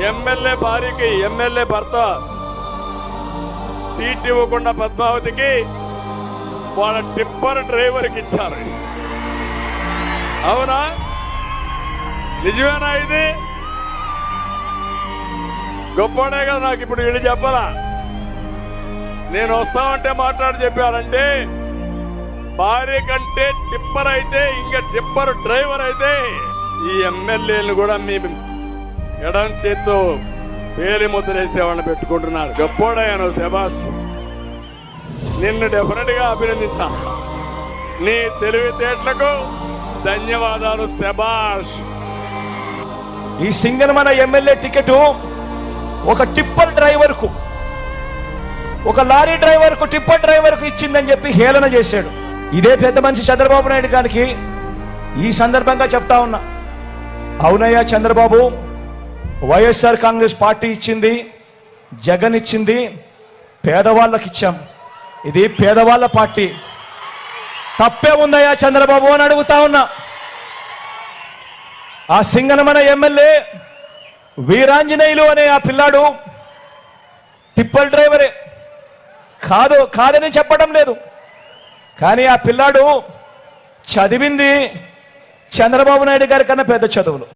MLA భార్యకి MLA భర్త seat ఇవ్వకుండా పద్మావతికి వాళ్ళ టిప్పర్ డ్రైవర్కి ఇచ్చారు. అవునా? నిజమేనా? ఇది గొప్పనే కదా. నాకు ఇప్పుడు వీళ్ళు చెప్పాలా? నేను వస్తామంటే మాట్లాడి చెప్పారంటే భార్య కంటే టిప్పర్ అయితే ఇంకా టిప్పర్ డ్రైవర్ అయితే ఈ ఎమ్మెల్యేలు కూడా మీ ఎడం చేత్తో పేలి ముద్రేసేవాళ్ళని పెట్టుకుంటున్నారు. గొప్పోడయ్యాను శభాష్. నిన్ను డెఫినెట్ గా అభినందించా. నీ తెలివితేటలకు ధన్యవాదాలు శభాష్. ఈ సింగనమల ఎమ్మెల్యే టికెట్ ఒక టిప్పర్ డ్రైవర్ కు, ఒక లారీ డ్రైవర్ కు, టిప్పర్ డ్రైవర్ కు ఇచ్చిందని చెప్పి హేళన చేశాడు. ఇదే పెద్ద మనిషి చంద్రబాబు నాయుడు గారికి ఈ సందర్భంగా చెప్తా ఉన్నా, అవునయ్యా చంద్రబాబు, వైఎస్ఆర్ కాంగ్రెస్ పార్టీ ఇచ్చింది, జగన్ ఇచ్చింది, పేదవాళ్ళకి ఇచ్చాం. ఇది పేదవాళ్ళ పార్టీ. తప్పే ఉందయ్యా చంద్రబాబు అని అడుగుతా ఉన్నా. ఆ సింగనమల ఎమ్మెల్యే వీరాంజనేయులు అనే ఆ పిల్లాడు టిప్పర్ డ్రైవరే. కాదని చెప్పడం లేదు, కానీ ఆ పిల్లాడు చదివింది చంద్రబాబు నాయుడు గారి కన్నా పెద్ద చదువులు.